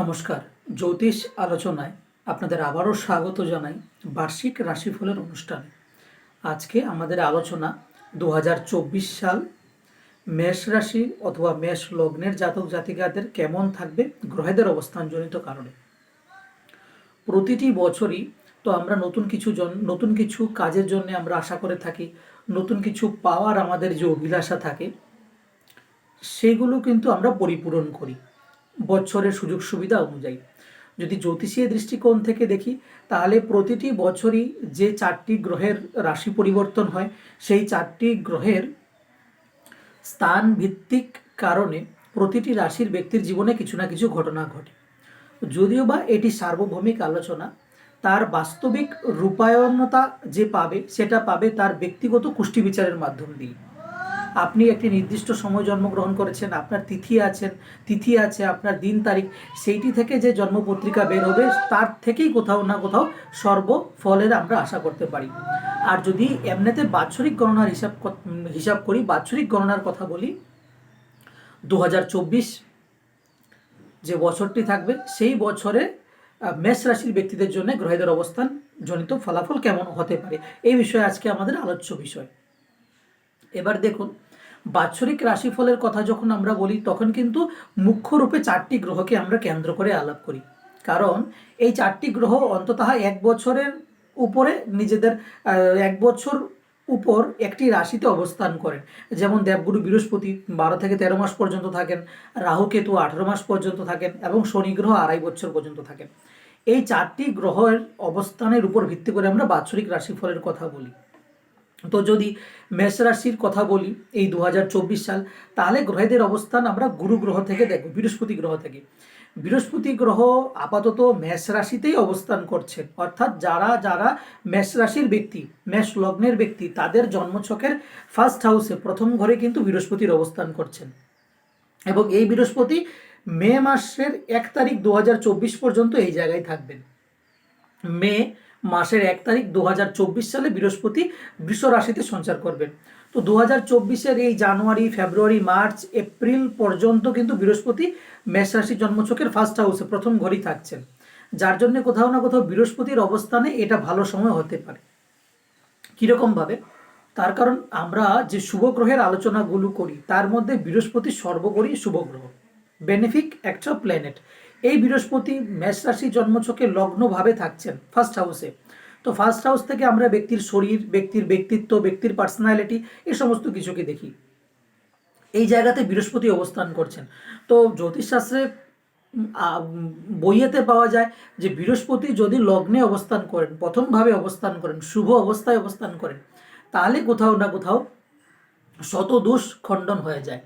নমস্কার। জ্যোতিষ আলোচনায় আপনাদের আবারও স্বাগত জানাই বার্ষিক রাশিফলের অনুষ্ঠানে। আজকে আমাদের আলোচনা 2024 সাল মেষ রাশি অথবা মেষ লগ্নের জাতক জাতিকাদের কেমন থাকবে গ্রহেদের অবস্থানজনিত কারণে। প্রতিটি বছরই তো আমরা নতুন কিছু কাজের জন্য আমরা আশা করে থাকি, নতুন কিছু পাওয়ার আমাদের যে অভিলাষা থাকে সেগুলো কিন্তু আমরা পরিপূরণ করি বছরের সুযোগ সুবিধা অনুযায়ী। যদি জ্যোতিষীয় দৃষ্টিকোণ থেকে দেখি তাহলে প্রতিটি বছরই যে 4টি গ্রহের রাশি পরিবর্তন হয় সেই 4টি গ্রহের স্থান ভিত্তিক কারণে প্রতিটি রাশির ব্যক্তির জীবনে কিছু না কিছু ঘটনা ঘটে। যদিও বা এটি সার্বভৌমিক আলোচনা, তার বাস্তবিক রূপায়ণতা যে পাবে সেটা পাবে তার ব্যক্তিগত কুষ্টি বিচারের মাধ্যম দিয়ে। আপনি একটি নির্দিষ্ট সময় জন্মগ্রহণ করেছেন, আপনার তিথি আছে, আপনার দিন তারিখ, সেইটি থেকে যে জন্মপত্রিকা বের হবে তার থেকেই কোথাও না কোথাও সর্বফলের আমরা আশা করতে পারি। আর যদি এমনিতে বাৎসরিক গণনার হিসাব করি, বাৎসরিক গণনার কথা বলি, 2024 যে বছরটি থাকবে সেই বছরে মেষ রাশির ব্যক্তিদের জন্য গ্রহেদের অবস্থান জনিত ফলাফল কেমন হতে পারে, এই বিষয়ে আজকে আমাদের আলোচ্য বিষয়। এবার দেখুন, বাৎসরিক রাশিফলের কথা যখন আমরা বলি তখন কিন্তু মুখ্য রূপে 4টি গ্রহকে আমরা কেন্দ্র করে আলাপ করি, কারণ এই 4টি গ্রহ অন্তত এক বছরের উপরে নিজেদের 1 বছর উপর একটি রাশিতে অবস্থান করেন। যেমন দেবগুরু বৃহস্পতি 12 থেকে 13 মাস পর্যন্ত থাকেন, রাহু কেতু 18 মাস পর্যন্ত থাকেন এবং শনি গ্রহ 2.5 বছর পর্যন্ত থাকেন। এই 4টি গ্রহের অবস্থানের উপর ভিত্তি করে আমরা বাৎসরিক রাশিফলের কথা বলি। তো যদি মেষ রাশির কথা বলি এই 2024 সাল, তাহলে গ্রহেদের অবস্থান আমরা গুরু গ্রহ থেকে দেখব, বৃহস্পতি গ্রহ থেকে। বৃহস্পতি গ্রহ আপাতত মেষ রাশিতেই অবস্থান করছেন, অর্থাৎ যারা যারা মেষ রাশির ব্যক্তি, মেষ লগ্নের ব্যক্তি, তাদের জন্মছকের ফার্স্ট হাউসে প্রথম ঘরে কিন্তু বৃহস্পতির অবস্থান করছেন। এবং এই বৃহস্পতি মে মাসের 1 তারিখ 2024 পর্যন্ত এই জায়গায় থাকবেন। মে মাসের 1 তারিখ 2024 সালে বৃহস্পতি বৃষ রাশিতে সঞ্চার করবেন। তো 2024-এর এই জানুয়ারি, ফেব্রুয়ারি, মার্চ, এপ্রিল পর্যন্ত কিন্তু বৃহস্পতি মেষ রাশি জন্মছকের ফার্স্ট হাউসে প্রথম ঘরেই থাকছেন, যার জন্য কোথাও না কোথাও বৃহস্পতির অবস্থানে এটা ভালো সময় হতে পারে। কীরকমভাবে? তার কারণ আমরা যে শুভ গ্রহের আলোচনাগুলো করি তার মধ্যে বৃহস্পতি সর্বোপরি শুভ গ্রহ, বেনিফিক একটা প্ল্যানেট। এই বৃহস্পতি মেষ রাশি জন্মছকে লগ্নভাবে থাকছেন ফার্স্ট হাউসে। তো ফার্স্ট হাউস থেকে আমরা ব্যক্তির শরীর, ব্যক্তির ব্যক্তিত্ব, ব্যক্তির পার্সোনালিটি, এই সমস্ত কিছুকে দেখি। এই জায়গাতে বৃহস্পতি অবস্থান করছেন। তো জ্যোতিষশাস্ত্রে বইয়েতে পাওয়া যায় যে বৃহস্পতি যদি লগ্নে অবস্থান করেন, প্রথমভাবে অবস্থান করেন, শুভ অবস্থায় অবস্থান করেন, তাহলে কোথাও না কোথাও শত দোষ খণ্ডন হয়ে যায়।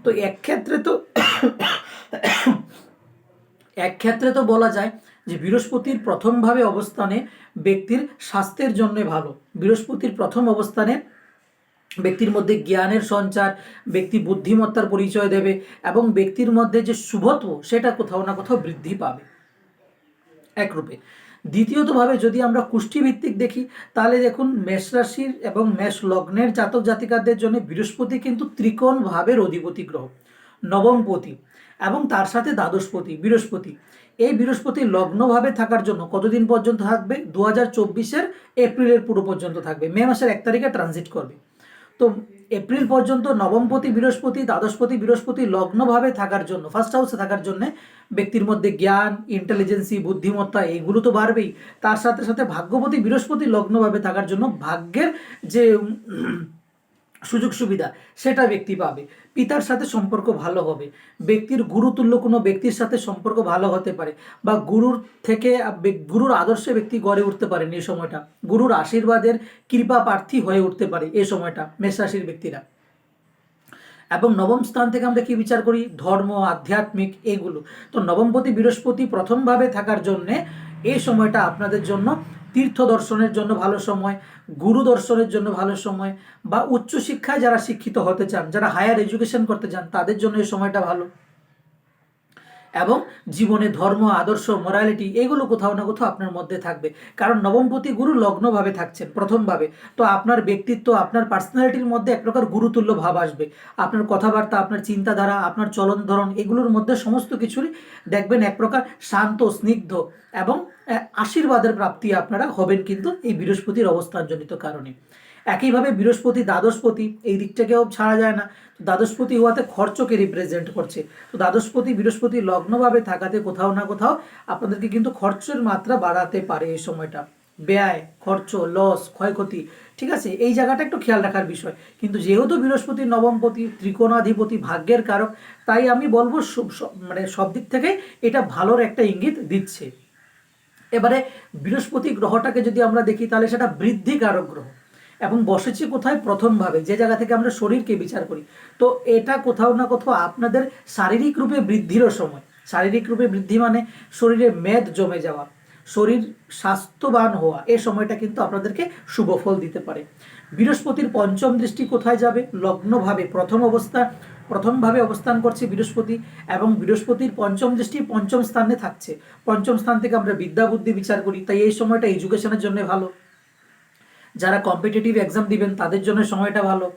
তো এক ক্ষেত্রে তো বলা যায় যে বৃহস্পতির প্রথমভাবে অবস্থানে ব্যক্তির স্বাস্থ্যের জন্য ভালো। বৃহস্পতির প্রথম অবস্থানে ব্যক্তির মধ্যে জ্ঞানের সঞ্চার, ব্যক্তি বুদ্ধিমত্তার পরিচয় দেবে এবং ব্যক্তির মধ্যে যে শুভত্ব সেটা কোথাও না কোথাও বৃদ্ধি পাবে একরূপে। দ্বিতীয়তভাবে যদি আমরা কুষ্ঠিভিত্তিক দেখি তাহলে দেখুন, মেষ রাশির এবং মেষ লগ্নের জাতক জাতিকাদের জন্য বৃহস্পতি কিন্তু ত্রিকোণ ভাবের অধিপতি গ্রহ, নবমপতি এবং তার সাথে দ্বাদশপতি বৃহস্পতি। এই বৃহস্পতি লগ্নভাবে থাকার জন্য কতদিন পর্যন্ত থাকবে? 2024-এর এপ্রিলের পুরো পর্যন্ত থাকবে। মে মাসের 1 তারিখে ট্রানজিট করবে। তো এপ্রিল পর্যন্ত নবমপতি বৃহস্পতি, দ্বাদশপতি বৃহস্পতি লগ্নভাবে থাকার জন্য, ফার্স্ট হাউসে থাকার জন্য ব্যক্তির মধ্যে জ্ঞান, ইন্টেলিজেন্সি, বুদ্ধিমত্তা এইগুলো তো বাড়বেই। তার সাথে সাথে ভাগ্যপতি বৃহস্পতি লগ্নভাবে থাকার জন্য ভাগ্যের যে সুযোগ সুবিধা সেটা ব্যক্তি পাবে। পিতার সাথে সম্পর্ক ভালো হবে, ব্যক্তির গুরুতুল্য কোনো ব্যক্তির সাথে সম্পর্ক ভালো হতে পারে, বা গুরুর আদর্শে ব্যক্তি গড়ে উঠতে পারেন এই সময়টা, গুরুর আশীর্বাদের কৃপা প্রার্থী হয়ে উঠতে পারে এই সময়টা মেষ রাশির ব্যক্তিরা। এবং নবম স্থান থেকে আমরা কি বিচার করি? ধর্ম, আধ্যাত্মিক, এগুলো। তো নবমপতি বৃহস্পতি প্রথমভাবে থাকার জন্যে এই সময়টা আপনাদের জন্য তীর্থ দর্শনের জন্য ভালো সময়, গুরু দর্শনের জন্য ভালো সময়, বা উচ্চশিক্ষায় যারা শিক্ষিত হতে চান, যারা হায়ার এডুকেশন করতে চান তাদের জন্য এই সময়টা ভালো। এবং জীবনে ধর্ম, আদর্শ, মোরালিটি এগুলো কোথাও না কোথাও আপনার মধ্যে থাকবে। কারণ নবমপতি গুরু লগ্নভাবে থাকছেন প্রথমভাবে, তো আপনার ব্যক্তিত্ব, আপনার পার্সোনালিটির মধ্যে এক প্রকার গুরুতুল্য ভাব আসবে। আপনার কথাবার্তা, আপনার চিন্তাধারা, আপনার চলন ধরন এগুলোর মধ্যে সমস্ত কিছুরই দেখবেন এক প্রকার শান্ত, স্নিগ্ধ এবং আশীর্বাদের প্রাপ্তি আপনারা হবেন কিন্তু এই বৃহস্পতির অবস্থানজনিত কারণে। একইভাবে বৃহস্পতি দ্বাদশপতি, এই দিকটাকেও ছাড়া যায় না। দ্বাদশপতি হওয়াতে খরচকে রিপ্রেজেন্ট করছে। তো দ্বাদশপতি বৃহস্পতি লগ্নভাবে থাকাতে কোথাও না কোথাও আপনাদেরকে কিন্তু খরচের মাত্রা বাড়াতে পারে এই সময়টা। ব্যয়, খরচ, লস, ক্ষয়ক্ষতি, ঠিক আছে, এই জায়গাটা একটু খেয়াল রাখার বিষয়। কিন্তু যেহেতু বৃহস্পতি নবমপতি, ত্রিকোণাধিপতি, ভাগ্যের কারক, তাই আমি বলবো মানে সব দিক থেকে এটা ভালোর একটা ইঙ্গিত দিচ্ছে। এবারে বৃহস্পতি গ্রহটাকে যদি আমরা দেখি তাহলে সেটা বৃদ্ধিকারক গ্রহ এবং বসেছে কোথায়? প্রথমভাবে, যে জায়গা থেকে আমরা শরীরকে বিচার করি। তো এটা কোথাও না কোথাও আপনাদের শারীরিক রূপে বৃদ্ধিরও সময়। শারীরিক রূপে বৃদ্ধি মানে শরীরে মেদ জমে যাওয়া, শরীর স্বাস্থ্যবান হওয়া, এই সময়টা কিন্তু আপনাদেরকে শুভ ফল দিতে পারে। বৃহস্পতির পঞ্চম দৃষ্টি কোথায় যাবে? লগ্নভাবে প্রথমভাবে অবস্থান করছে বৃহস্পতি, এবং বৃহস্পতির পঞ্চম দৃষ্টি পঞ্চম স্থানে থাকছে। পঞ্চম স্থান থেকে আমরা বিদ্যা বুদ্ধি বিচার করি, তাই এই সময়টা এডুকেশনের জন্য ভালো। যারা কম্পিটিটিভ এক্সাম দিবেন তাদের জন্য সময়টা ভালো।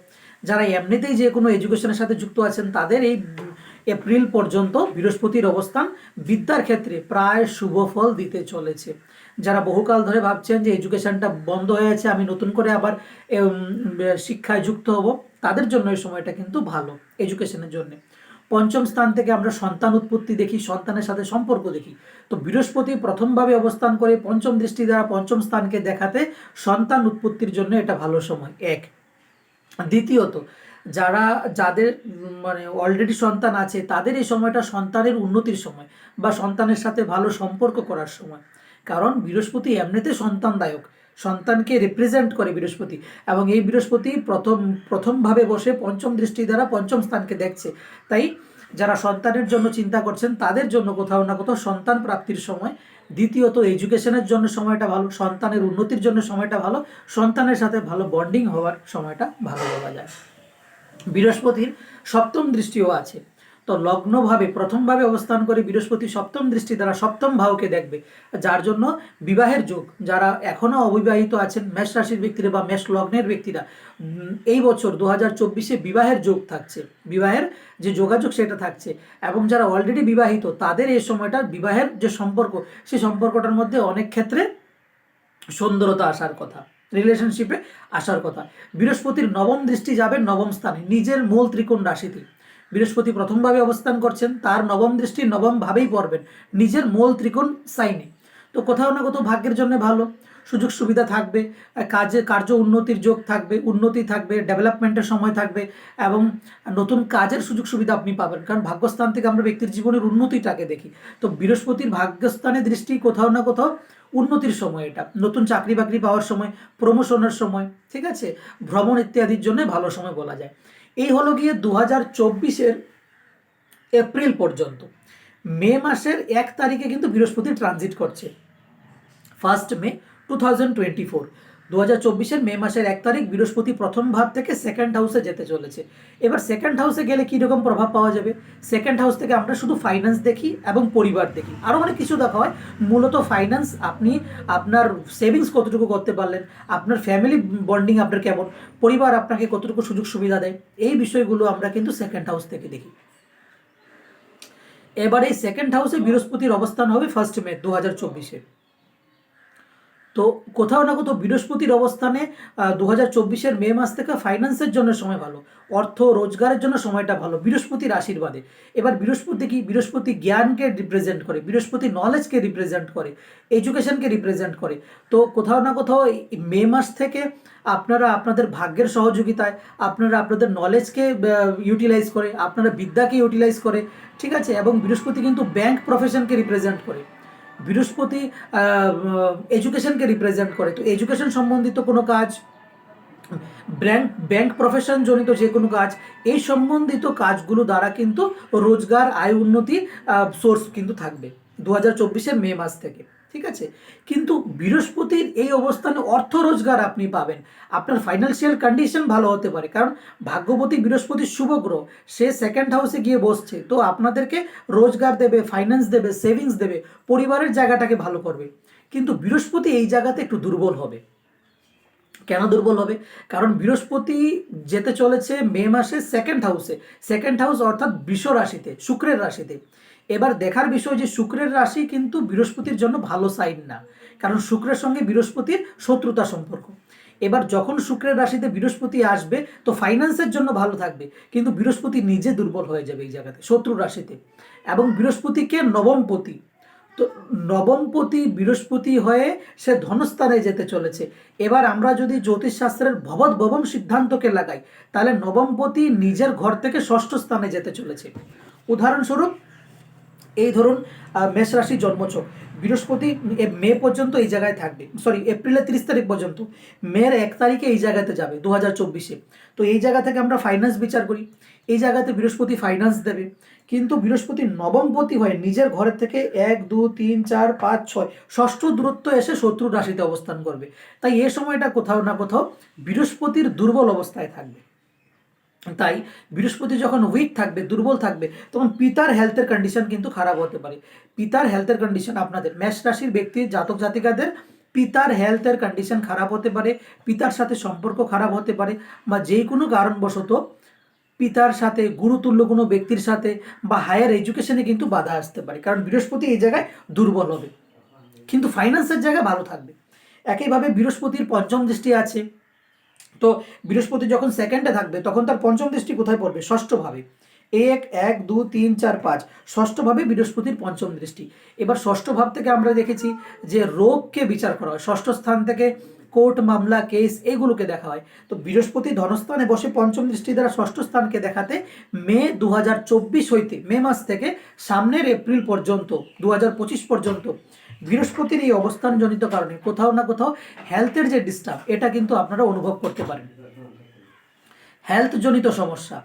যারা এমনিতেই যে কোনো এডুকেশনের সাথে যুক্ত আছেন তাদের এই এপ্রিল পর্যন্ত বৃহস্পতির অবস্থান বিদ্যার ক্ষেত্রে প্রায় শুভ ফল দিতে চলেছে। যারা বহুকাল ধরে ভাবছেন যে এডুকেশনটা বন্ধ হয়ে আছে, আমি নতুন করে আবার শিক্ষায় যুক্ত হব, তাদের জন্য এই সময়টা কিন্তু ভালো এডুকেশনের জন্য। পঞ্চম স্থান থেকে আমরা সন্তান উৎপত্তি দেখি, সন্তানের সাথে সম্পর্ক দেখি। তো বৃহস্পতি প্রথমভাবে অবস্থান করে পঞ্চম দৃষ্টি দ্বারা পঞ্চম স্থানকে দেখাতে সন্তান উৎপত্তির জন্য এটা ভালো সময় এক। দ্বিতীয়ত, যাদের মানে অলরেডি সন্তান আছে তাদের এই সময়টা সন্তানের উন্নতির সময় বা সন্তানের সাথে ভালো সম্পর্ক করার সময়। কারণ বৃহস্পতি এমনিতে সন্তানদায়ক, সন্তানকে রিপ্রেজেন্ট করে বৃহস্পতি, এবং এই বৃহস্পতি প্রথমভাবে বসে পঞ্চম দৃষ্টি দ্বারা পঞ্চম স্থানকে দেখছে। তাই যারা সন্তানের জন্য চিন্তা করছেন তাদের জন্য কোথাও না কোথাও সন্তান প্রাপ্তির সময়। দ্বিতীয়ত, এডুকেশনের জন্য সময়টা ভালো, সন্তানের উন্নতির জন্য সময়টা ভালো, সন্তানের সাথে ভালো বন্ডিং হওয়ার সময়টা ভালো বলা যায়। বৃহস্পতির সপ্তম দৃষ্টিও আছে। তো লগ্নভাবে প্রথমভাবে অবস্থান করে বৃহস্পতি সপ্তম দৃষ্টি দ্বারা সপ্তম ভাবকে দেখবে, যার জন্য বিবাহের যোগ। যারা এখনও অবিবাহিত আছেন, মেষ রাশির ব্যক্তিরা বা মেষ লগ্নের ব্যক্তিরা, এই বছর 2024-এ বিবাহের যোগ থাকছে, বিবাহের যে যোগাযোগ সেটা থাকছে। এবং যারা অলরেডি বিবাহিত তাদের এই সময়টা বিবাহের যে সম্পর্ক, সেই সম্পর্কটার মধ্যে অনেক ক্ষেত্রে সুন্দরতা আসার কথা, রিলেশনশিপে আসার কথা। বৃহস্পতির নবম দৃষ্টি যাবে নবম স্থানে, নিজের মূল ত্রিকোণ রাশিতে। বৃহস্পতি প্রথমভাবে অবস্থান করছেন, তার নবম দৃষ্টি নবম ভাবেই পড়বেন, নিজের মূল ত্রিকোণ সাইনে। তো কোথাও না কোথাও ভাগ্যের জন্য ভালো, সুযোগ সুবিধা থাকবে, কার্য উন্নতির যোগ থাকবে, উন্নতি থাকবে, ডেভেলপমেন্টের সময় থাকবে, এবং নতুন কাজের সুযোগ সুবিধা আপনি পাবেন। কারণ ভাগ্যস্থান থেকে আমরা ব্যক্তির জীবনের উন্নতিটাকে দেখি। তো বৃহস্পতির ভাগ্যস্থানের দৃষ্টি কোথাও না কোথাও উন্নতির সময়, এটা নতুন চাকরি বাকরি পাওয়ার সময়, প্রমোশনের সময়, ঠিক আছে, ভ্রমণ ইত্যাদির জন্য ভালো সময় বলা যায়। এই হলো গিয়ে 2024-এর এপ্রিল পর্যন্ত। মে মাসের 1 তারিখে কিন্তু বৃহস্পতি ট্রানজিট করছে, 1 মে 2024। 2024-এর মে মাসের 1 তারিখ বৃহস্পতি প্রথম ভাব থেকে সেকেন্ড হাউসে যেতে চলেছে। এবার সেকেন্ড হাউসে গেলে কীরকম প্রভাব পাওয়া যাবে? সেকেন্ড হাউস থেকে আমরা শুধু ফাইন্যান্স দেখি এবং পরিবার দেখি, আরও অনেক কিছু দেখা হয়। মূলত ফাইন্যান্স, আপনি আপনার সেভিংস কতটুকু করতে পারলেন, আপনার ফ্যামিলি বন্ডিং আপনার কেমন, পরিবার আপনাকে কতটুকু সুযোগ সুবিধা দেয়, এই বিষয়গুলো আমরা কিন্তু সেকেন্ড হাউস থেকে দেখি। এবার এই সেকেন্ড হাউসে বৃহস্পতির অবস্থান হবে 1 মে 2024-এ। তো কোথাও না কোথাও বৃহস্পতির অবস্থানে 2024-এর মে মাস থেকে ফাইন্যান্সের জন্য সময় ভালো, অর্থ রোজগারের জন্য সময়টা ভালো বৃহস্পতির আশীর্বাদে। এবার বৃহস্পতি কি? বৃহস্পতি জ্ঞানকে রিপ্রেজেন্ট করে, বৃহস্পতি নলেজকে রিপ্রেজেন্ট করে, এডুকেশনকে রিপ্রেজেন্ট করে। তো কোথাও না কোথাও মে মাস থেকে আপনারা আপনাদের ভাগ্যের সহযোগিতায়, আপনারা আপনাদের নলেজকে ইউটিলাইজ করে, আপনারা বিদ্যাকে ইউটিলাইজ করে, ঠিক আছে। এবং বৃহস্পতি কিন্তু ব্যাংক প্রফেশনকে রিপ্রেজেন্ট করে, বৃহস্পতি এডুকেশনকে রিপ্রেজেন্ট করে। তো এডুকেশন সম্বন্ধিত কোনো কাজ, ব্যাংক প্রফেশন জনিত যে কোনো কাজ, এই সম্বন্ধিত কাজগুলো দ্বারা কিন্তু রোজগার, আয় উন্নতি সোর্স কিন্তু থাকবে 2024-এর মে মাস থেকে। ঠিক আছে। কিন্তু বৃহস্পতির এই অবস্থানে অর্থ রোজগার আপনি পাবেন, আপনার ফাইন্যান্সিয়াল কন্ডিশন ভালো হতে পারে, কারণ ভাগ্যবতী বৃহস্পতির শুভ গ্রহ, সে সেকেন্ড হাউসে গিয়ে বসছে, তো আপনাদেরকে রোজগার দেবে, ফাইন্যান্স দেবে, সেভিংস দেবে, পরিবারের জায়গাটাকে ভালো করবে। কিন্তু বৃহস্পতি এই জায়গাতে একটু দুর্বল হবে। কেন দুর্বল হবে? কারণ বৃহস্পতি যেতে চলেছে মে মাসে সেকেন্ড হাউসে, সেকেন্ড হাউস অর্থাৎ বৃষ রাশিতে, শুক্রের রাশিতে। এবার দেখার বিষয় যে শুক্রের রাশি কিন্তু বৃহস্পতির জন্য ভালো সাইন না, কারণ শুক্রের সঙ্গে বৃহস্পতির শত্রুতা সম্পর্ক। এবার যখন শুক্রের রাশিতে বৃহস্পতি আসবে তো ফাইন্যান্সের জন্য ভালো থাকবে, কিন্তু বৃহস্পতি নিজে দুর্বল হয়ে যাবে এই জায়গাতে, শত্রু রাশিতে। এবং বৃহস্পতিকে নবমপতি, তো নবমপতি বৃহস্পতি হয়ে সে ধনস্থানে যেতে চলেছে। এবার আমরা যদি জ্যোতিষশাস্ত্রের ভবৎ ভবম সিদ্ধান্তকে লাগাই, তাহলে নবমপতি নিজের ঘর থেকে ষষ্ঠ স্থানে যেতে চলেছে। উদাহরণস্বরূপ এই ধরুন মেষ রাশি জন্মছক, বৃহস্পতি মে পর্যন্ত এই জায়গায় থাকবে, সরি এপ্রিলের 30 তারিখ পর্যন্ত, মের 1 তারিখে এই জায়গাতে যাবে 2024-এ। তো এই জায়গা থেকে আমরা ফাইন্যান্স বিচার করি, এই জায়গাতে বৃহস্পতি ফাইন্যান্স দেবে। কিন্তু বৃহস্পতি নবমপতি হয়ে নিজের ঘরের থেকে 1 2 3 4 5 6 ষষ্ঠ দূরত্ব এসে শত্রু রাশিতে অবস্থান করবে। তাই এ সময়টা কোথাও না কোথাও বৃহস্পতির দুর্বল অবস্থায় থাকবে। তাই বৃহস্পতি যখন উইক থাকবে, দুর্বল থাকবে, তখন পিতার হেলথের কন্ডিশন কিন্তু খারাপ হতে পারে। পিতার হেলথের কন্ডিশন আপনাদের মেষ রাশির ব্যক্তির জাতক জাতিকাদের পিতার হেলথের কন্ডিশন খারাপ হতে পারে, পিতার সাথে সম্পর্ক খারাপ হতে পারে, বা যে কোনো কারণবশত পিতার সাথে, গুরুতুল্য কোনো ব্যক্তির সাথে বা হায়ার এডুকেশনে কিন্তু বাধা আসতে পারে, কারণ বৃহস্পতি এই জায়গায় দুর্বল হবে। কিন্তু ফাইন্যান্সের জায়গায় ভালো থাকবে। একইভাবে বৃহস্পতির পঞ্চম দৃষ্টি আছে, তো বৃহস্পতি যখন সেকেন্ডে থাকবে তখন তার পঞ্চম দৃষ্টি কোথায় পড়বে? ষষ্ঠভাবে। 1 1 2 3 4 5 ষষ্ঠভাবে বৃহস্পতির পঞ্চম দৃষ্টি। এবার ষষ্ঠ ভাব থেকে আমরা দেখেছি যে রোগকে বিচার করা হয়, ষষ্ঠ স্থান থেকে কোর্ট মামলা কেস এগুলোকে দেখা হয়। তো বৃহস্পতি ধনস্থানে বসে পঞ্চম দৃষ্টি দ্বারা ষষ্ঠ স্থানকে দেখাতে মে 2024 হইতে, মে মাস থেকে সামনের এপ্রিল পর্যন্ত 2025 পর্যন্ত বৃহস্পতির এই অবস্থানজনিত কারণে কোথাও না কোথাও হেলথের যে ডিস্টার্ব, এটা কিন্তু আপনারা অনুভব করতে পারেন, হেলথ জনিত সমস্যা।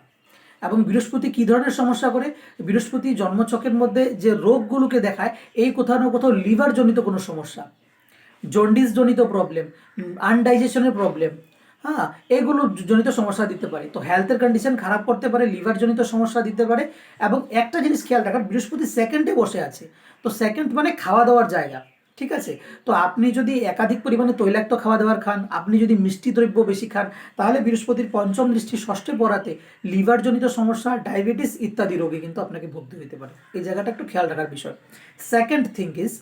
এবং বৃহস্পতি কী ধরনের সমস্যা করে? বৃহস্পতি জন্মছকের মধ্যে যে রোগগুলোকে দেখায়, এই কোথাও না কোথাও লিভার জনিত কোনো সমস্যা, জন্ডিস জনিত প্রবলেম, আনডাইজেশনের প্রবলেম, হ্যাঁ, এগুলো জনিত সমস্যা দিতে পারে। তো হেলথের কন্ডিশন খারাপ করতে পারে, লিভার জনিত সমস্যা দিতে পারে। এবং একটা জিনিস খেয়াল রাখার, বৃহস্পতি সেকেন্ডে বসে আছে, তো সেকেন্ড মানে খাওয়া দাওয়ার জায়গা, ঠিক আছে। তো আপনি যদি একাধিক পরিমাণে তৈলাক্ত খাওয়া দাওয়ার খান, আপনি যদি মিষ্টি দ্রব্য বেশি খান, তাহলে বৃহস্পতির পঞ্চম দৃষ্টি ষষ্ঠে পড়াতে লিভার জনিত সমস্যা, ডায়াবেটিস ইত্যাদি রোগে কিন্তু আপনাকে ভুগতে হতে পারে। এই জায়গাটা একটু খেয়াল রাখার বিষয়। সেকেন্ড থিং ইজ,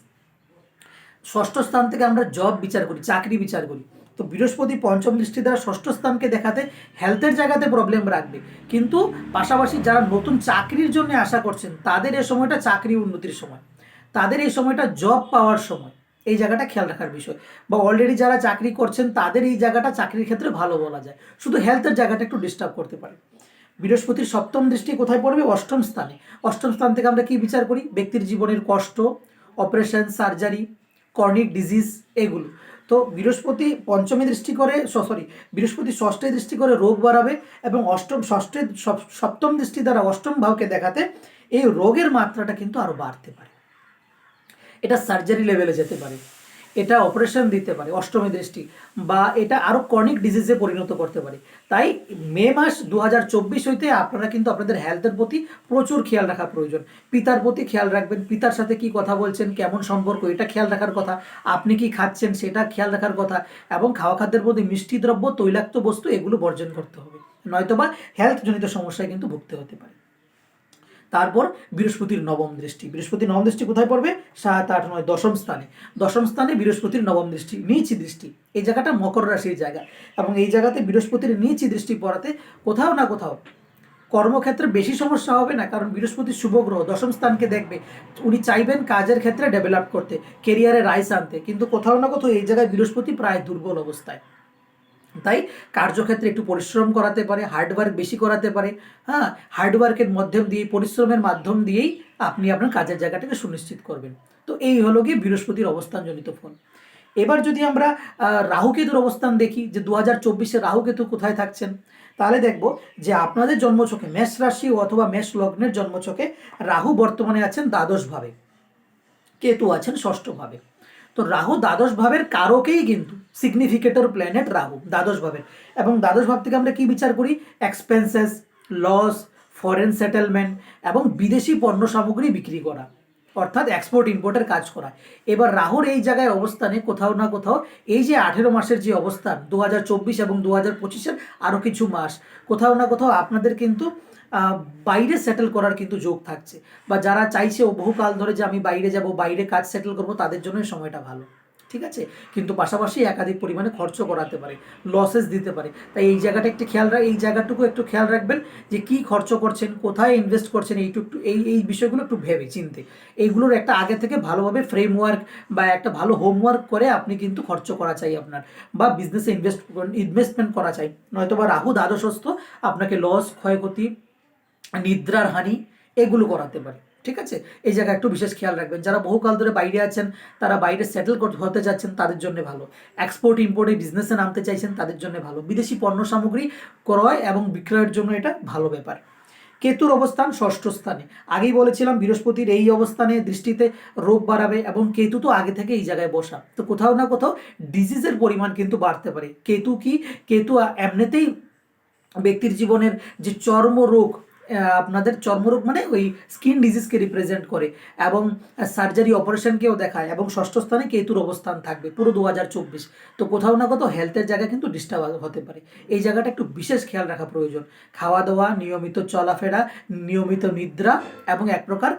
ষষ্ঠ স্থান থেকে আমরা জব বিচার করি, চাকরি বিচার করি। তো বৃহস্পতি পঞ্চম দৃষ্টি দ্বারা ষষ্ঠ স্থানকে দেখাতে হেলথের জায়গাতে প্রবলেম রাখবে, কিন্তু পাশাপাশি যারা নতুন চাকরির জন্য আশা করছেন তাদের এই সময়টা চাকরি উন্নতির সময়, তাদের এই সময়টা জব পাওয়ার সময়, এই জায়গাটা খেয়াল রাখার বিষয়। বা অলরেডি যারা চাকরি করছেন তাদের এই জায়গাটা চাকরির ক্ষেত্রে ভালো বলা যায়, শুধু হেলথের জায়গাটা একটু ডিস্টার্ব করতে পারে। বৃহস্পতির সপ্তম দৃষ্টি কোথায় পড়বে? অষ্টম স্থানে। অষ্টম স্থান থেকে আমরা কি বিচার করি? ব্যক্তির জীবনের কষ্ট, অপারেশন, সার্জারি, কর্নিক ডিজিজ, এগুলো। তো বৃহস্পতি পঞ্চমী দৃষ্টি করে, সরি, বৃহস্পতি ষষ্ঠে দৃষ্টি করে রোগ বাড়াবে, এবং সপ্তম দৃষ্টি দ্বারা অষ্টম ভাবকে দেখাতে এই রোগের মাত্রাটা কিন্তু আরো বাড়তে পারে, এটা সার্জারি লেভেলে যেতে পারে, এটা অপারেশন দিতে পারে অষ্টমী দৃষ্টি, বা এটা আরও ক্রনিক ডিজিজে পরিণত করতে পারে। তাই মে মাস 2024 হইতে আপনারা কিন্তু আপনাদের হেলথের প্রতি প্রচুর খেয়াল রাখা প্রয়োজন। পিতার প্রতি খেয়াল রাখবেন, পিতার সাথে কি কথা বলছেন, কেমন সম্পর্ক, এটা খেয়াল রাখার কথা। আপনি কি খাচ্ছেন সেটা খেয়াল রাখার কথা। এবং খাওয়া খাদ্যের প্রতি মিষ্টি দ্রব্য, তৈলাক্ত বস্তু এগুলো বর্জন করতে হবে, নয়তোবা হেলথজনিত সমস্যায় কিন্তু ভুগতে হতে পারে। তারপর বৃহস্পতির নবম দৃষ্টি, বৃহস্পতির নবম দৃষ্টি কোথায় পড়বে? 7 8 9 দশম স্থানে। দশম স্থানে বৃহস্পতির নবম দৃষ্টি, নিচ দৃষ্টি, এই জায়গাটা মকর রাশির জায়গা। এবং এই জায়গাতে বৃহস্পতির নিচ দৃষ্টি পড়াতে কোথাও না কোথাও কর্মক্ষেত্রে বেশি সমস্যা হবে না, কারণ বৃহস্পতি শুভ গ্রহ দশম স্থানকে দেখবে, উনি চাইবেন কাজের ক্ষেত্রে ডেভেলপ করতে, কেরিয়ারে রাইস আনতে, কিন্তু কোথাও না কোথাও এই জায়গায় বৃহস্পতি প্রায় দুর্বল অবস্থায়। তাই কার্যক্ষেত্রে একটু পরিশ্রম করাতে পারে, হার্ডওয়ার্ক বেশি করাতে পারে, হ্যাঁ, হার্ডওয়ার্কের মাধ্যম দিয়ে, পরিশ্রমের মাধ্যম দিয়েই আপনি আপনার কাজের জায়গাটাকে সুনিশ্চিত করবেন। তো এই হলো গিয়ে বৃহস্পতির অবস্থানজনিত ফল। এবার যদি আমরা রাহুকেতুর অবস্থান দেখি, যে 2024-এ রাহুকেতু কোথায় থাকছেন, তাহলে দেখব যে আপনাদের জন্মছকে মেষ রাশি অথবা মেষ লগ্নের জন্মছকে রাহু বর্তমানে আছেন দ্বাদশ ভাবে, কেতু আছেন ষষ্ঠ ভাবে। তো রাহু দ্বাদশ ভাবের কারকেই কিন্তু সিগনিফিকেটর প্ল্যানেট রাহু দ্বাদশ ভাবের, এবং দ্বাদশ ভাব থেকে আমরা কি বিচার করি? এক্সপেন্সেস, লস, ফরেন সেটেলমেন্ট এবং বিদেশি পণ্য সামগ্রী বিক্রি করা, অর্থাৎ এক্সপোর্ট ইম্পোর্টের কাজ করা। এবার রাহুর এই জায়গায় অবস্থানে কোথাও না কোথাও এই যে 18 মাসের যে অবস্থান 2024 এবং 2025-এর আরও কিছু মাস, কোথাও না কোথাও আপনাদের কিন্তু বাইরে সেটেল করার কিন্তু যোগ থাকছে, বা যারা চাইছে বহুকাল ধরে যে আমি বাইরে যাব, বাইরে কাজ সেটেল করব, তাদের জন্য সময়টা ভালো। ঠিক আছে, কিন্তু পাশাপাশি একাধিক পরিমাণে খরচ করাতে পারে, লসেস দিতে পারে। তাই এই জায়গাটা একটু এই জায়গাটুকু একটু খেয়াল রাখবেন যে কি খরচ করছেন, কোথায় ইনভেস্ট করছেন, এইটুকু এই বিষয়গুলো একটু ভেবে চিনতে, এইগুলোর একটা আগে থেকে ভালোভাবে ফ্রেমওয়ার্ক বা একটা ভালো হোমওয়ার্ক করে আপনি কিন্তু খরচ করা চাই আপনার, বা বিজনেসে ইনভেস্টমেন্ট করা চাই। নয়তো বা রাহু দ্বাদশস্থ আপনাকে লস, ক্ষয়ক্ষতি, নিদ্রার হানি এগুলো করাতে পারে। ঠিক আছে, এই জায়গায় একটু বিশেষ খেয়াল রাখবেন। যারা বহুকাল ধরে বাইরে আছেন, তারা বাইরে সেটেল হতে যাচ্ছেন, তাদের জন্য ভালো। এক্সপোর্ট ইম্পোর্টে বিজনেসে নামতে চাইছেন, তাদের জন্য ভালো। বিদেশি পণ্য সামগ্রী ক্রয় এবং বিক্রয়ের জন্য এটা ভালো ব্যাপার। কেতুর অবস্থান ষষ্ঠ স্থানে, আগেই বলেছিলাম বৃহস্পতির এই অবস্থানে দৃষ্টিতে রোগ বাড়াবে, এবং কেতু তো আগে থেকে এই জায়গায় বসা, তো কোথাও না কোথাও ডিজিজের পরিমাণ কিন্তু বাড়তে পারে। কেতু কি, কেতু এমনিতেই ব্যক্তির জীবনের যে চর্মরোগ, আপনাদের চর্মরোগ মানে ওই স্কিন ডিজিজকে রিপ্রেজেন্ট করে, এবং সার্জারি অপারেশনকেও দেখায়, এবং ষষ্ঠ স্থানে কেতুর অবস্থান থাকবে পুরো 2024। তো কোথাও না কোথাও হেলথের জায়গা কিন্তু ডিস্টার্ব হতে পারে। এই জায়গাটা একটু বিশেষ খেয়াল রাখা প্রয়োজন। খাওয়া দাওয়া, নিয়মিত চলাফেরা, নিয়মিত নিদ্রা এবং এক প্রকার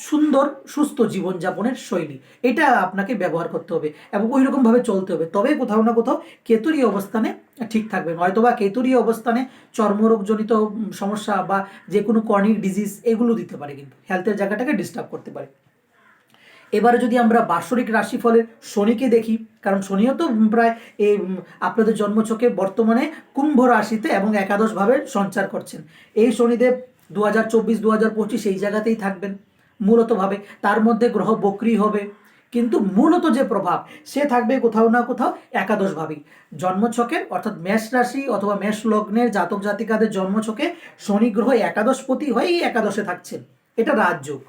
সুন্দর সুস্থ জীবনযাপনের শৈলী, এটা আপনাকে ব্যবহার করতে হবে এবং ওই রকমভাবে চলতে হবে, তবে কোথাও না কোথাও কেতুরই অবস্থানে ঠিক থাকবে। হয়তোবা কেতুরই অবস্থানে চর্মরোগজনিত সমস্যা বা যে কোনো কর্নিক ডিজিজ এগুলো দিতে পারে, কিন্তু হেলথের জায়গাটাকে ডিস্টার্ব করতে পারে। এবারে যদি আমরা বাৎসরিক রাশিফলের শনিকে দেখি, কারণ শনিও তো প্রায় এই আপনাদের জন্মছকে বর্তমানে কুম্ভ রাশিতে এবং একাদশভাবে সঞ্চার করছেন। এই শনিদেব 2024 2025 এই জায়গাতেই থাকবেন মূলতভাবে। তার মধ্যে গ্রহ বক্রি হবে, কিন্তু মূলত যে প্রভাব সে থাকবে কোথাও না কোথাও একাদশভাবেই। জন্মছকের অর্থাৎ মেষ রাশি অথবা মেষ লগ্নের জাতক জাতিকাদের জন্মছকে শনি গ্রহ একাদশপতি হয়েই একাদশে থাকছেন, এটা রাজযোগ।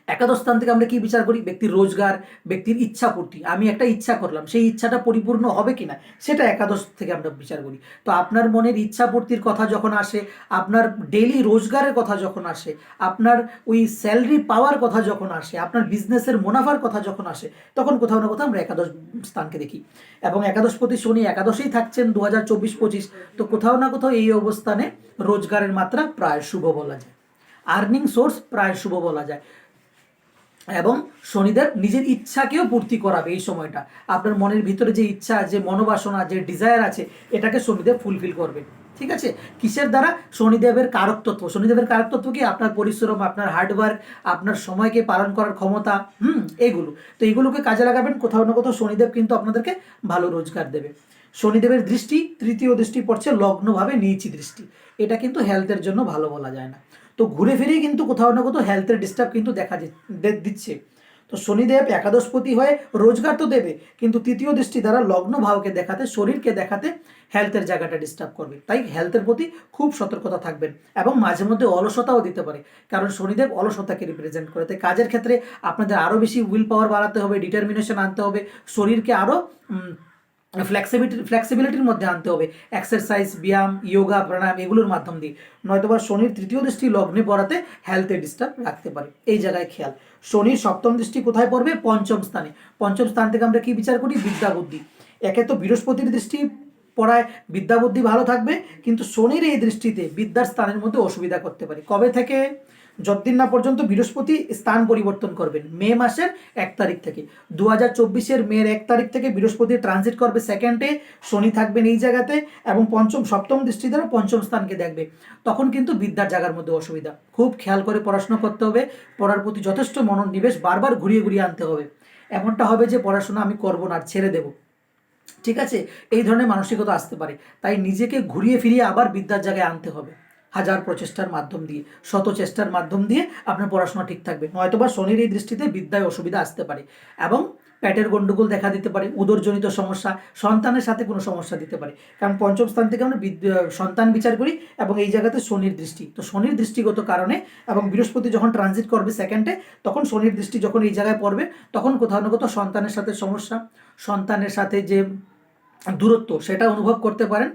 একাদশ স্থান থেকে আমরা কি বিচার করি? ব্যক্তির রোজগার, ব্যক্তির ইচ্ছা পূর্তি। আমি একটা ইচ্ছা করলাম, সেই ইচ্ছাটা পরিপূর্ণ হবে কিনা সেটা একাদশ থেকে আমরা বিচার করি। তো আপনার মনের ইচ্ছা পূর্তির কথা যখন আসে, আপনার ডেইলি রোজগারের কথা যখন আসে, আপনার ওই স্যালারি পাওয়ার কথা যখন আসে, আপনার বিজনেসের মুনাফার কথা যখন আসে, তখন কোথাও না কোথাও আমরা একাদশ স্থানকে দেখি। এবং একাদশপতি শনি একাদশেই থাকছেন 2024-25। তো কোথাও না কোথাও এই অবস্থানে রোজগারের মাত্রা প্রায় শুভ বলা যায়, আর্নিং সোর্স প্রায় শুভ বলা যায়, এবং শনিদেব নিজের ইচ্ছাকেও পূর্তি করাবে এই সময়টা। আপনার মনের ভিতরে যে ইচ্ছা, যে মনোবাসনা, যে ডিজায়ার আছে, এটাকে শনিদেব ফুলফিল করবে। ঠিক আছে, কিসের দ্বারা? শনিদেবের কারকতত্ত্ব। শনিদেবের কারকতত্ত্ব কি? আপনার পরিশ্রম, আপনার হার্ডওয়ার্ক, আপনার সময়কে পালন করার ক্ষমতা, এগুলো। তো এগুলোকে কাজে লাগাবেন, কোথাও না কোথাও শনিদেব কিন্তু আপনাদেরকে ভালো রোজগার দেবে। শনিদেবের দৃষ্টি, তৃতীয় দৃষ্টি পড়ছে লগ্নভাবে নিচি দৃষ্টি, এটা কিন্তু হেলথের জন্য ভালো বলা যায় না। তো ঘুরে ফিরেই কিন্তু কোথাও না কোথাও হেলথের ডিস্টার্ব কিন্তু দিচ্ছে। তো শনিদেব একাদশপতি হয়ে রোজগার তো দেবে, কিন্তু তৃতীয় দৃষ্টি দ্বারা লগ্ন ভাবকে দেখাতে, শরীরকে দেখাতে হেলথের জায়গাটা ডিস্টার্ব করবে। তাই হেলথের প্রতি খুব সতর্কতা থাকবেন, এবং মাঝে মধ্যে অলসতাও দিতে পারে, কারণ শনিদেব অলসতাকে রিপ্রেজেন্ট করে। তাই কাজের ক্ষেত্রে আপনাদের আরও বেশি উইল পাওয়ার বাড়াতে হবে, ডিটারমিনেশন আনতে হবে, শরীরকে আরও ফ্লেক্সিবিলিটির মধ্যে আনতে হবে, এক্সারসাইজ, ব্যায়াম, যোগা, প্রাণায়াম এগুলোর মাধ্যম দিয়ে। নয়তোবা শনির তৃতীয় দৃষ্টি লগ্নে পড়াতে হেলথে ডিস্টার্ব রাখতে পারে, এই জায়গায় খেয়াল। শনির সপ্তম দৃষ্টি কোথায় পড়বে? পঞ্চম স্থানে। পঞ্চম স্থান থেকে আমরা কি বিচার করি? বিদ্যা বুদ্ধি। একে তো বৃহস্পতির দৃষ্টি পড়ায় বিদ্যা বুদ্ধি ভালো থাকবে, কিন্তু শনির এই দৃষ্টিতে বিদ্যার স্থানের মধ্যে অসুবিধা করতে পারে। কবে থেকে? যতদিন না পর্যন্ত বৃহস্পতি স্থান পরিবর্তন করবেন, মে মাসের 1 তারিখ থেকে। 2024-এর মের 1 তারিখ থেকে বৃহস্পতি ট্রানজিট করবে সেকেন্ডে, শনি থাকবেন এই জায়গাতে, এবং সপ্তম দৃষ্টি দ্বারা পঞ্চম স্থানকে দেখবে। তখন কিন্তু বিদ্যার জায়গার মধ্যে অসুবিধা, খুব খেয়াল করে পড়াশোনা করতে হবে, পড়ার প্রতি যথেষ্ট মনোনিবেশ বারবার ঘুরিয়ে ঘুরিয়ে আনতে হবে। এমনটা হবে যে পড়াশোনা আমি করবো না, ছেড়ে দেবো। ঠিক আছে, এই ধরনের মানসিকতা আসতে পারে। তাই নিজেকে ঘুরিয়ে ফিরিয়ে আবার বিদ্যার জায়গায় আনতে হবে। হাজার প্রচেষ্টার মাধ্যম দিয়ে, শত চেষ্টার মাধ্যম দিয়ে আপনার পড়াশোনা ঠিক থাকবে। নয়তোবা শনির এই দৃষ্টিতে বিদ্যায় অসুবিধা আসতে পারে এবং পেটের গণ্ডগোল দেখা দিতে পারে, উদরজনিত সমস্যা, সন্তানের সাথে কোনো সমস্যা দিতে পারে। কারণ পঞ্চম স্থান থেকে আমরা সন্তান বিচার করি এবং এই জায়গাতে শনির দৃষ্টি, তো শনির দৃষ্টিগত কারণে এবং বৃহস্পতি যখন ট্রানজিট করবে সেকেন্ডে, তখন শনির দৃষ্টি যখন এই জায়গায় পড়বে, তখন কোথাও না কোথাও সন্তানের সাথে সমস্যা, সন্তানের সাথে যে দূরত্ব সেটা অনুভব করতে পারেন।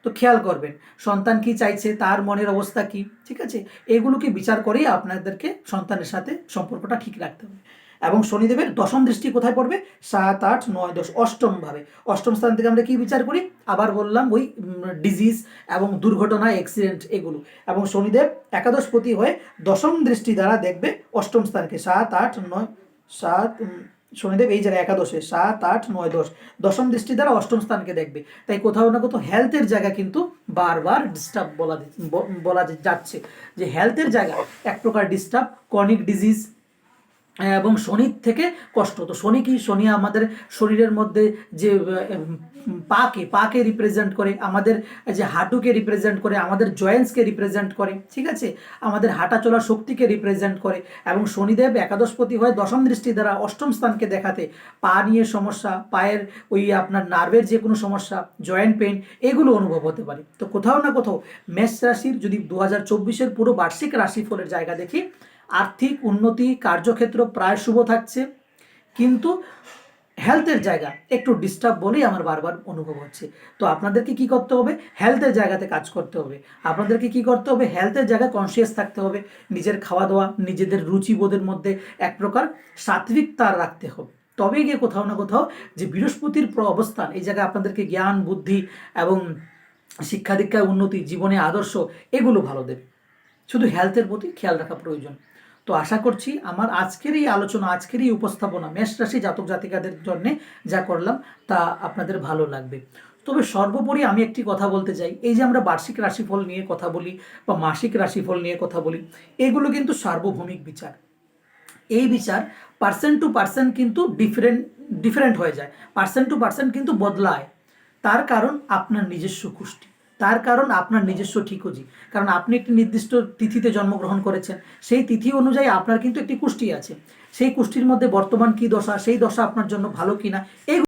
তো খেয়াল করবেন সন্তান কি চাইছে, তার মনের অবস্থা কি, ঠিক আছে, এগুলোকে বিচার করেই আপনাদেরকে সন্তানের সাথে সম্পর্কটা ঠিক রাখতে হবে। এবং শনিদেবের দশম দৃষ্টি কোথায় পড়বে? 7, 8, 9, 10, অষ্টম ভাবে। অষ্টম স্থান থেকে আমরা কি বিচার করি? আবার বললাম ওই ডিজিজ এবং দুর্ঘটনা, অ্যাক্সিডেন্ট এগুলো। এবং শনিদেব একাদশপতি হয়ে দশম দৃষ্টি দ্বারা দেখবে অষ্টম স্থানকে। 7, 8, 9, 7 শনিদেব এই যারা একাদশে 7, 8, 9, 10 দশম দৃষ্টি দ্বারা অষ্টম স্থানকে দেখবে। তাই কোথাও না কোথাও হেলথের জায়গা কিন্তু বারবার ডিস্টার্ব বলা যাচ্ছে, যে হেলথের জায়গা এক প্রকার ডিস্টার্ব, ক্রনিক ডিজিজ এবং শনির থেকে কষ্ট। তো শনি কি? শনি আমাদের শরীরের মধ্যে যে পাকে রিপ্রেজেন্ট করে, আমাদের যে হাঁটুকে রিপ্রেজেন্ট করে, আমাদের জয়েন্টসকে রিপ্রেজেন্ট করে, ঠিক আছে, আমাদের হাঁটা চলার শক্তিকে রিপ্রেজেন্ট করে। এবং শনিদেব একাদশপতি হয়ে দশম দৃষ্টি দ্বারা অষ্টম স্থানকে দেখাতে পা নিয়ে সমস্যা, পায়ের ওই আপনার নার্ভের যে কোনো সমস্যা, জয়েন্ট পেইন এগুলো অনুভব হতে পারে। তো কোথাও না কোথাও মেষ রাশির যদি 2024-এর পুরো বার্ষিক রাশিফলের জায়গা দেখি, আর্থিক উন্নতি, কার্যক্ষেত্র প্রায় শুভ থাকছে, কিন্তু হেলথের জায়গা একটু ডিস্টার্ব বলেই আমার বারবার অনুভব হচ্ছে। তো আপনাদেরকে কি করতে হবে? হেলথের জায়গাতে কাজ করতে হবে। আপনাদেরকে কি করতে হবে? হেলথের জায়গায় কনসিয়াস থাকতে হবে, নিজের খাওয়া দাওয়া, নিজেদের রুচিবোধের মধ্যে এক প্রকার সাত্বিকতা রাখতে হবে। তবে গিয়ে কোথাও না কোথাও যে বৃহস্পতির অবস্থান এই জায়গায় আপনাদেরকে জ্ঞান, বুদ্ধি এবং শিক্ষা দীক্ষায় উন্নতি, জীবনে আদর্শ এগুলো ভালো দেবে। শুধু হেলথের প্রতি খেয়াল রাখা প্রয়োজন। তো আশা করছি আমার আজকের এই আলোচনা, আজকের এই উপস্থাপনা মেষ রাশি জাতক জাতিকাদের জন্য যা করলাম তা আপনাদের ভালো লাগবে। তবে সর্বোপরি আমি একটি কথা বলতে চাই, এই যে আমরা বার্ষিক রাশিফল নিয়ে কথা বলি বা মাসিক রাশিফল নিয়ে কথা বলি, এগুলো কিন্তু সার্বভৌমিক বিচার। এই বিচার পার্সেন্ট টু পার্সেন্ট কিন্তু ডিফারেন্ট হয়ে যায়, পার্সেন্ট টু পার্সেন্ট কিন্তু বদলায়। তার কারণ আপনার নিজস্ব কুষ্টি, তার কারণ আপনার নিজস্ব ঠিকজি। কারণ আপনি একটি নির্দিষ্ট তিথিতে জন্মগ্রহণ করেছেন, সেই তিথি অনুযায়ী আপনার কিন্তু একটি কুষ্টি আছে, সেই কুষ্টির মধ্যে বর্তমান কি দশা, সেই দশা আপনার জন্য ভালো কিনা এই